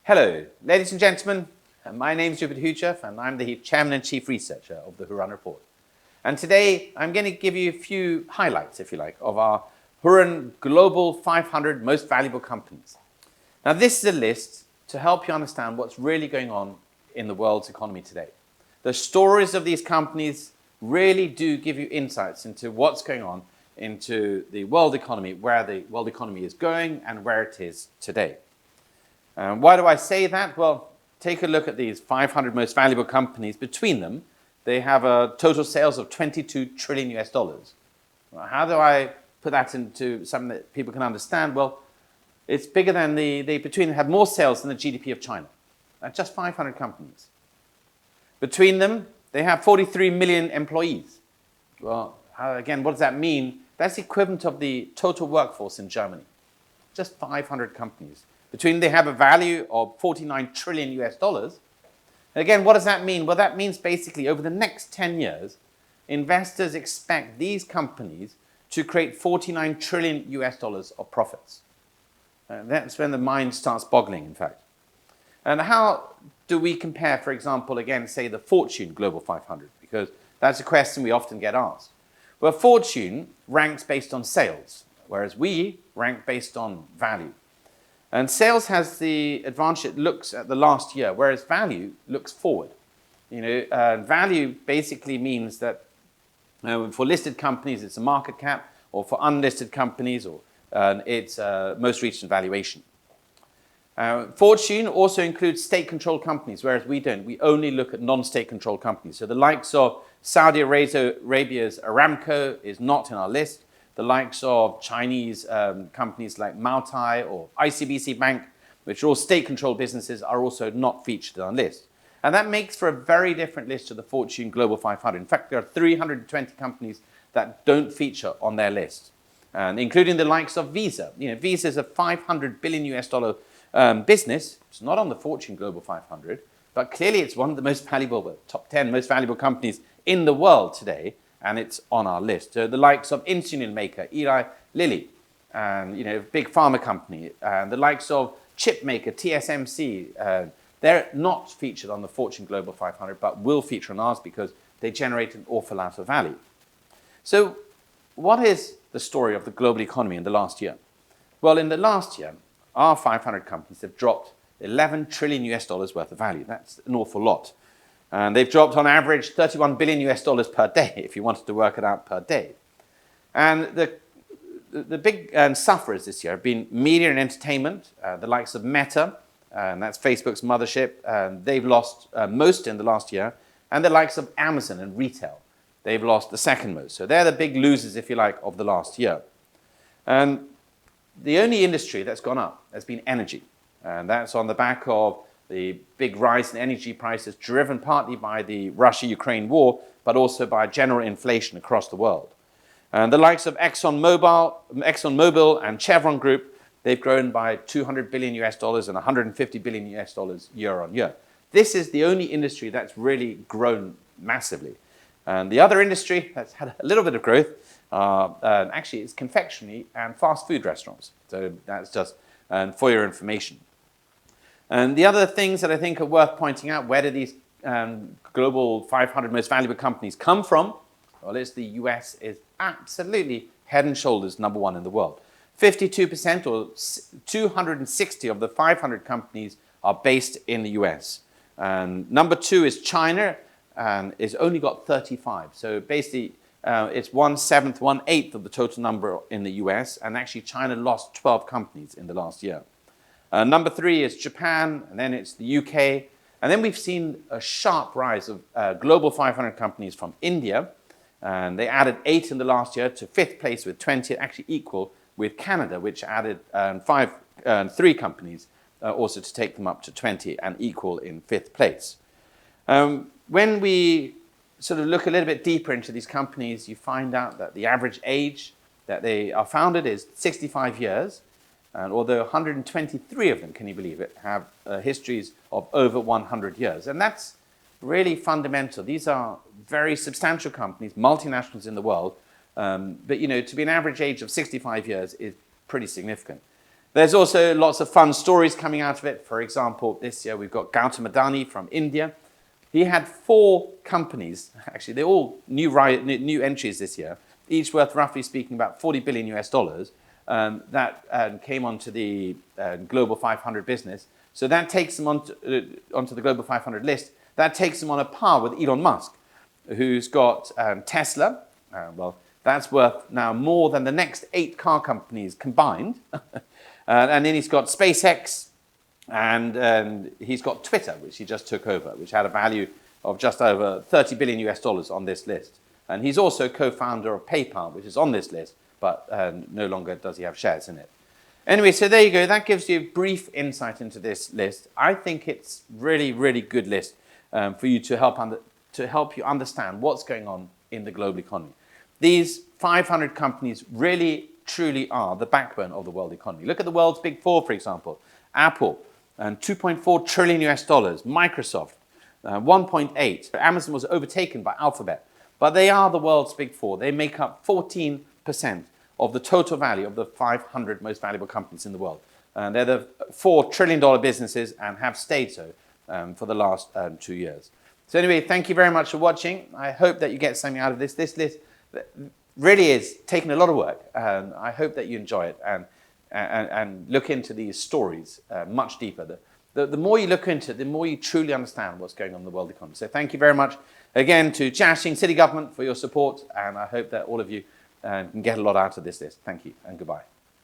Hello, ladies and gentlemen. My name is Jupiter Huchef, and I'm the Chairman and Chief Researcher of the Hurun Report. And today, I'm going to give you a few highlights, if you like, of our Hurun Global 500 Most Valuable Companies. Now, this is a list to help you understand what's really going on in the world's economy today. The stories of these companies really do give you insights into what's going on into the world economy, where the world economy is going and where it is today. Why do I say that? Well, take a look at these 500 most valuable companies. Between them, they have a total sales of 22 trillion US dollars. Well, how do I put that into something that people can understand? Well, it's bigger than between them have more sales than the GDP of China. That's just 500 companies. Between them, they have 43 million employees. Well, again, what does that mean? That's the equivalent of the total workforce in Germany. Just 500 companies. Between them, they have a value of 49 trillion US dollars. And again, what does that mean? Well, that means basically over the next 10 years, investors expect these companies to create 49 trillion US dollars of profits. That's when the mind starts boggling, in fact. And how do we compare, for example, again, say the Fortune Global 500? Because that's a question we often get asked. Well, Fortune ranks based on sales, whereas we rank based on value. And sales has the advantage, it looks at the last year, whereas value looks forward. Value basically means that for listed companies, it's a market cap, or for unlisted companies, it's most recent valuation. Fortune also includes state-controlled companies, whereas we don't. We only look at non-state-controlled companies. So the likes of Saudi Arabia's Aramco is not in our list. The likes of Chinese companies like Maotai or ICBC Bank, which are all state-controlled businesses, are also not featured on our list. And that makes for a very different list to the Fortune Global 500. In fact, there are 320 companies that don't feature on their list, and including the likes of Visa. Visa is a $500 billion US dollar business. It's not on the Fortune Global 500, but clearly it's one of the most valuable, top 10 most valuable companies in the world today, and it's on our list. So the likes of insulin maker Eli Lilly, and big pharma company, and the likes of chip maker TSMC, they're not featured on the Fortune Global 500, but will feature on ours because they generate an awful lot of value. So what is the story of the global economy in the last year? Well, in the last year, our 500 companies have dropped 11 trillion US dollars worth of value. That's an awful lot. And they've dropped on average 31 billion US dollars per day, if you wanted to work it out per day. And the big sufferers this year have been media and entertainment, the likes of Meta, and that's Facebook's mothership. They've lost most in the last year. And the likes of Amazon and retail, they've lost the second most. So they're the big losers, if you like, of the last year. And the only industry that's gone up has been energy. And that's on the back of the big rise in energy prices, driven partly by the Russia-Ukraine war, but also by general inflation across the world. And the likes of ExxonMobil and Chevron Group, they've grown by 200 billion US dollars and 150 billion US dollars year on year. This is the only industry that's really grown massively. And the other industry that's had a little bit of growth, actually, is confectionery and fast food restaurants. So that's just for your information. And the other things that I think are worth pointing out, where do these global 500 most valuable companies come from? Well, it's the US is absolutely head and shoulders number one in the world. 52% or 260 of the 500 companies are based in the US. And number two is China, and it's only got 35. So basically, it's 1/7, 1/8 of the total number in the US, and actually China lost 12 companies in the last year. Number three is Japan, and then it's the UK. And then we've seen a sharp rise of global 500 companies from India. And they added 8 in the last year to 5th place with 20, actually equal with Canada, which added 3 companies also to take them up to 20 and equal in 5th place. When we sort of look a little bit deeper into these companies, you find out that the average age that they are founded is 65 years. And although 123 of them, can you believe it, have histories of over 100 years. And that's really fundamental. These are very substantial companies, multinationals in the world. But to be an average age of 65 years is pretty significant. There's also lots of fun stories coming out of it. For example, this year we've got Gautam Adani from India. He had 4 companies, actually they're all new entries this year, each worth roughly speaking about $40 billion US dollars, that came onto the Global 500 business. So that takes them onto the Global 500 list. That takes them on a par with Elon Musk, who's got Tesla. Well, that's worth now more than the next 8 car companies combined. And then he's got SpaceX, and he's got Twitter, which he just took over, which had a value of just over 30 billion US dollars on this list. And he's also co-founder of PayPal, which is on this list, but no longer does he have shares in it. Anyway, so there you go. That gives you a brief insight into this list. I think it's really, really good list for you to help you understand what's going on in the global economy. These 500 companies really, truly are the backbone of the world economy. Look at the world's big 4, for example. Apple, and 2.4 trillion US dollars. Microsoft, 1.8. Amazon was overtaken by Alphabet. But they are the world's big 4. They make up 14% of the total value of the 500 most valuable companies in the world. They're the $4 trillion businesses and have stayed so for the last 2 years. So anyway, thank you very much for watching. I hope that you get something out of this. This list really is taking a lot of work. I hope that you enjoy it and look into these stories much deeper. The more you look into it, the more you truly understand what's going on in the world economy. So thank you very much again to Jiaxing City government for your support, and I hope that all of you can get a lot out of this list. Thank you and goodbye.